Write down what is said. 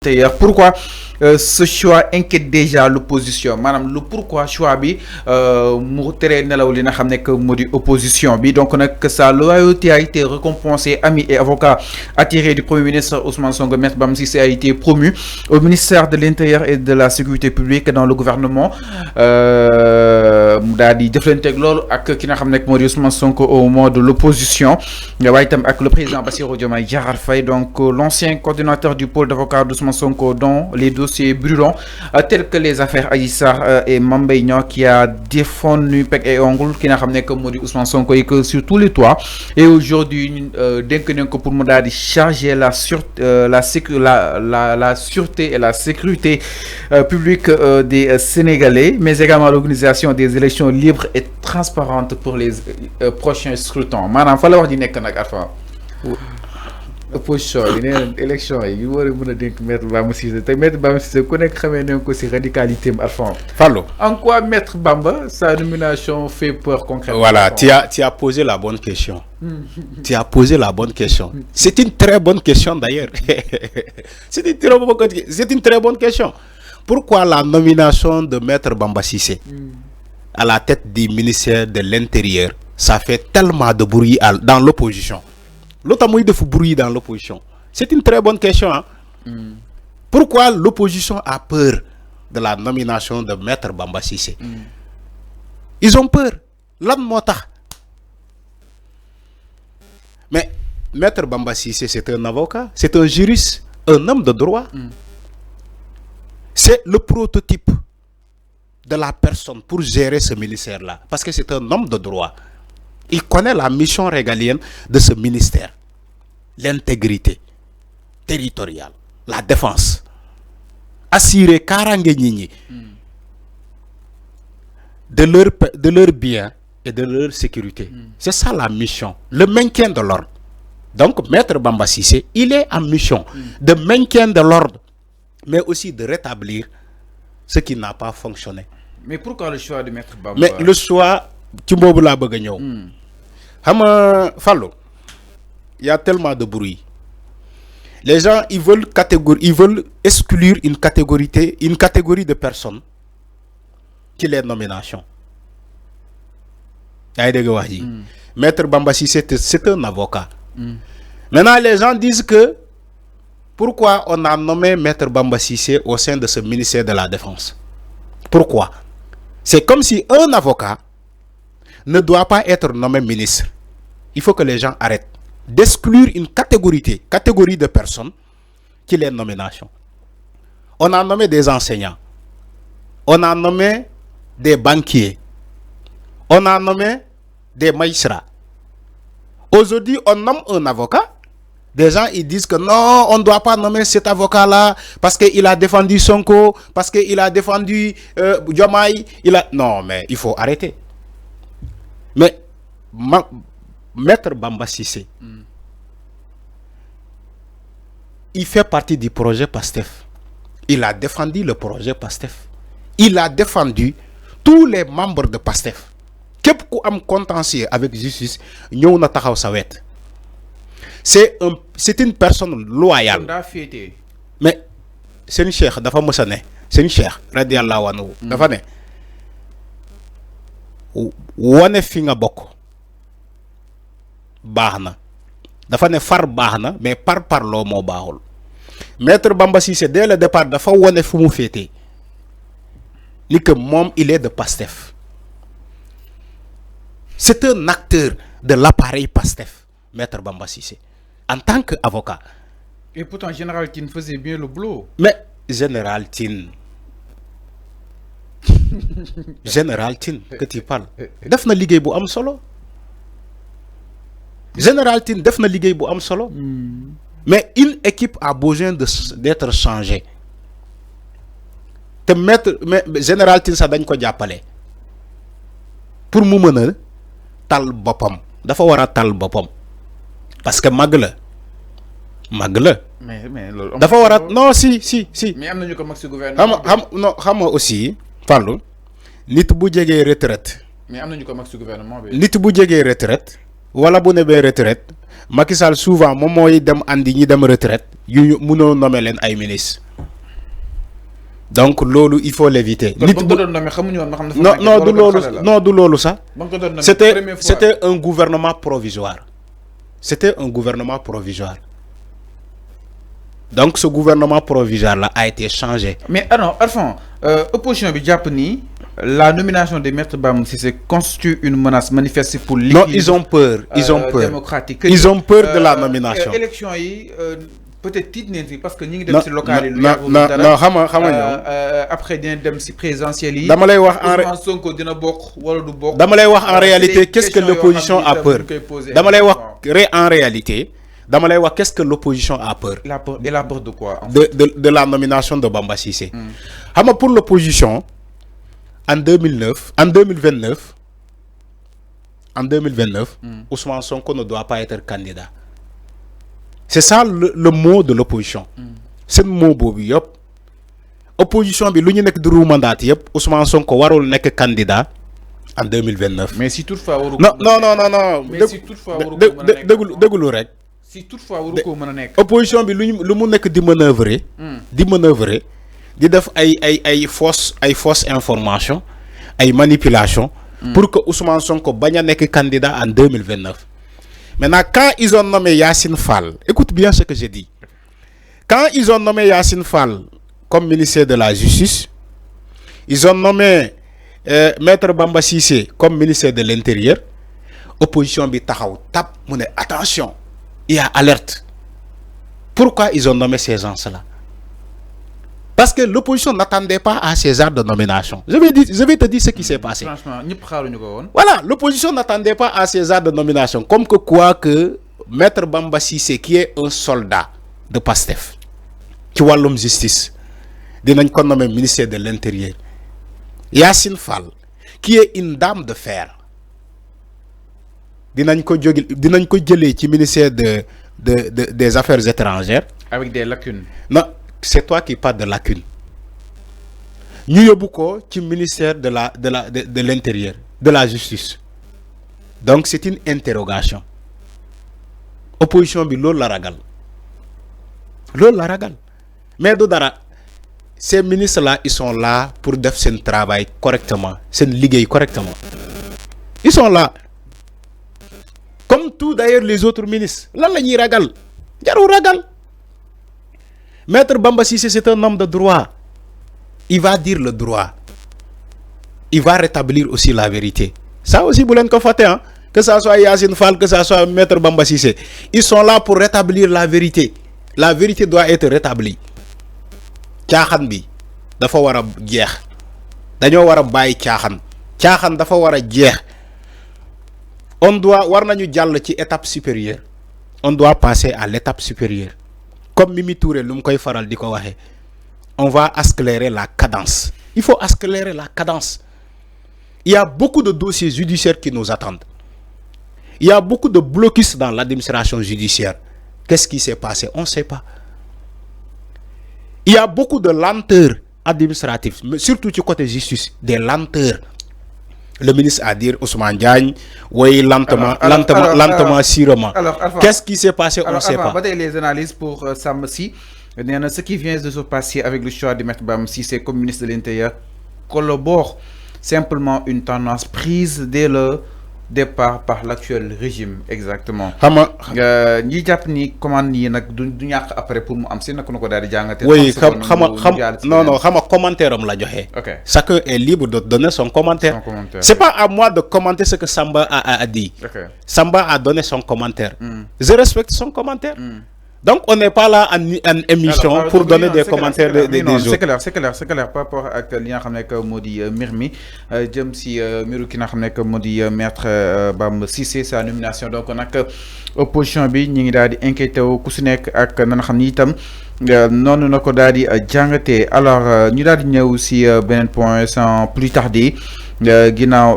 Pourquoi ce choix inquiète déjà l'opposition madame le pourquoi choix bi mu tere nelaw li nga xam que modi opposition bi donc que sa loyauté a été récompensée. Amis et avocats attirés du premier ministre Ousmane Sonko, Maître Bamba Cissé a été promu au ministère de l'Intérieur et de la Sécurité publique dans le gouvernement mu daal di jëflanteeg loolu ak ki nga xam ne modi Ousmane Sonko au moment de l'opposition waaye itam ak le président Bassirou Diomaye Diakhar Faye, donc l'ancien coordinateur du pôle d'avocats d'Ousmane Sonko dans les dossiers brûlants tels que les affaires Adji Sarr et Mame Mbaye Niang, qui a défendu bec et ongle ki nga xam ne modi Ousmane Sonko et que sur tous les toits. Et aujourd'hui dénk nañ ko pour mu daal di charger la sûreté et la sécurité publique des Sénégalais, mais également l'organisation des élections libres et transparentes pour les prochains scrutins. Maanaam fa la wax di nekk nag Arfan opposition yi nee élection yi war a mën a dénk Maître Bamba Cissé te Maître Bamba Cissé ku nekk xamee nañ ko si radicalité am Arfan Fallo. En quoi Maître Bamba sa nomination fait peur concrètement? Voilà, tu as posé la bonne question. Tu as posé la bonne question. C'est une très bonne question d'ailleurs. C'est une très bonne question. Pourquoi la nomination de Maître Bamba Cissé à la tête du ministère de l'Intérieur, ça fait tellement de bruit dans l'opposition? L'autre de bruit dans l'opposition. C'est une très bonne question. Hein? Pourquoi l'opposition a peur de la nomination de Maître Bamba Cissé? Ils ont peur. Mais Maître Bamba Cissé, c'est un avocat, c'est un juriste, un homme de droit. C'est le prototype de la personne pour gérer ce ministère-là. Parce que c'est un homme de droit. Il connaît la mission régalienne de ce ministère. L'intégrité territoriale, la défense. Assurer Karangé Nini de leur bien et de leur sécurité. C'est ça la mission. Le maintien de l'ordre. Donc, Maître Bamba Cissé, il est en mission de maintien de l'ordre, mais aussi de rétablir ce qui n'a pas fonctionné. Mais pourquoi le choix de Maître Bamba? Mais le choix, tu m'as la bagagno. Fallo, il y a tellement de bruit. Les gens, ils veulent exclure une catégorie de personnes qui les nominations. Maître Bamba Cissé, c'est un avocat. Maintenant, les gens disent que pourquoi on a nommé Maître Bamba Cissé au sein de ce ministère de la Défense? Pourquoi? C'est comme si un avocat ne doit pas être nommé ministre. Il faut que les gens arrêtent d'exclure une catégorie de personnes qui les nominations. On a nommé des enseignants. On a nommé des banquiers. On a nommé des magistrats. Aujourd'hui, on nomme un avocat. Des gens ils disent que non, on ne doit pas nommer cet avocat-là parce qu'il a défendu Sonko, parce qu'il a défendu Diomaye. Non, mais il faut arrêter. Mais Maître Bamba Cissé, il fait partie du projet PASTEF. Il a défendu le projet PASTEF. Il a défendu tous les membres de PASTEF. Képp ku am contentieux avec justice, ñëw na taxaw sa wet. C'est une personne loyale. Mais c'est une cheikh dafa mësa ne. C'est une cheikh radiyallahu anhu. Dafa ne wane fi nga bokk baax na. Dafa ne far baax na mais parloo moo baaxul. Maître Bamba Cissé dès le départ dafa wane fu mu féete ni que moom il est de PASTEF. C'est un acteur de l'appareil PASTEF, Maître Bamba Cissé, en tant qu'avocat. Et pourtant, Général Tine faisait bien le boulot. Mais Général Tine, que tu parles, def na liggéey bu am solo. Général Tine def na liggéey bu am solo. Mais une équipe a besoin d'être changée. Mais Général Tine ça dañ ko jàppale pour mu mën a tal bopam. Dafa wara tal bopam parce que mag la. Mais loolu dafa wara non si. Mais am nañu ko mag ci gouvernement. xam nga aussi Fallou nit bu jegee retraite. Mais am nañu ko mag ci gouvernement bi. Nit bu jegee retraite wala bu nebee retraite Macky Sall souvent moom mooy dem andi ñi dem retraite yu mënoo nommer leen ay ministre Donc lolu il faut l'éviter. Non du lolu ça. C'était un gouvernement provisoire. C'était un gouvernement provisoire. Donc ce gouvernement provisoire là a été changé. Mais alors, Alphonse, opposition bi japp ni la nomination de Maître Bamba Cissé constitue une menace manifeste pour l'équilibre. Non, ils ont peur. Démocratique. Ils ont peur de la nomination. Élection yi peut-être tiit neen parce que ñi ngi dem ci local yi. non xama après dina dem ci présidentielle yi. dama lay wax Sonko dina bokk wala du bokk. dama lay wax en réalité qu'est-ce que l'opposition a peur. Dama lay wax en réalité. Dama lay wax qu'est-ce que l'opposition a peur. La peur de quoi en fait? De la nomination de Bamba Cissé. Xam pour l'opposition en 2029 Ousmane Sonko ne doit pas être candidat. C'est ça le mot de l'opposition. C'est le mot bobu yop. Opposition bi luñu nek du mandat yep Ousmane Sonko warul nek candidat en 2029. Mais si toutefois waru Non. Mais si toutefois waru déglu rek. Si toutefois waru ko mëna nek. Opposition bi lu mu nek di manœuvrer di def ay fausse information, ay manipulation pour que Ousmane Sonko baña nek candidat en 2029. Maintenant, quand ils ont nommé Yassine Fall, écoute bien ce que j'ai dit. Quand ils ont nommé Yassine Fall comme ministère de la Justice, ils ont nommé Maître Bamba Cissé comme ministère de l'Intérieur, opposition bi taxaw tap mu ne attention, il y a alerte. Pourquoi ils ont nommé ces gens-là? Parce que l'opposition n'attendait pas à ces heures de nomination. Je vais te dire ce qui s'est passé. Franchement, voilà, l'opposition n'attendait pas à ces heures de nomination. Comme que quoi que Maître Bamba Cissé, qui est un soldat de Pastef, qui voit l'homme justice, dinañ ko nommer ministère de l'Intérieur. Yassine Fall, qui est une dame de fer, dinañ ko jëlé ci ministère des Affaires étrangères. Avec des lacunes. Non. C'est toi qui parles de lacunes. Nous avons beaucoup du ministère de l'Intérieur, de la Justice. Donc c'est une interrogation. Opposition bi lol la ragal. Mais dodara, ces ministres-là, ils sont là pour faire son travail correctement, son liguey correctement. Ils sont là. Comme tout d'ailleurs les autres ministres. Là la ñi ragal. Jaru ragal. Maître Bamba Cissé, c'est un homme de droit. Il va dire le droit. Il va rétablir aussi la vérité. Ça aussi, vous l'avez constaté, hein? Que ce soit Yassine Fall, que ce soit Maître Bamba Cissé. Ils sont là pour rétablir la vérité. La vérité doit être rétablie. Tiaxan bi dafa wara jeex. Dañoo wara bayyi tiaxan. Tiaxan dafa wara jeex. On doit war nañu jall ci étape supérieure. On doit passer à l'étape supérieure. Comme Mimi Touré lu mu koy faral di ko waxe, on va accélérer la cadence. Il faut accélérer la cadence. Il y a beaucoup de dossiers judiciaires qui nous attendent. Il y a beaucoup de blocus dans l'administration judiciaire. Qu'est-ce qui s'est passé? On ne sait pas. Il y a beaucoup de lenteurs administratives, mais surtout du côté justice, des lenteurs. Le ministre a dit Ousmane Diagne, oui, lentement, sûrement. Qu'est-ce qui s'est passé? On ne sait pas. Les analyses pour Samsi, ce qui vient de se passer avec le choix de Maître Bamba Cissé comme ministre de l'Intérieur collabore simplement une tendance prise dès le départ par l'actuel régime. Exactement. Ñi japp ni commande yi nak du ñak après pour mu am ci nak nako dal di jangaté. Oui, non, commentaire am la joxé. OK. Chacun est libre de donner son commentaire. C'est pas à moi de commenter ce que Samba a dit. OK. Samba a donné son commentaire. Je respecte son commentaire. Donc on n'est pas là en émission pour donner des commentaires des autres. C'est clair par rapport à li nga xamné que modi Mirmi jëm ci miru ki nga xamné que modi Maître Bamba Cissé sa nomination. Donc nak opposition bi ñi ngi daal di inquiété wu ku ci nek ak na nga xamni itam nonu nako daal di jangaté. Alors ñu daal di ñëw ci benen point sans plus tarder ginaaw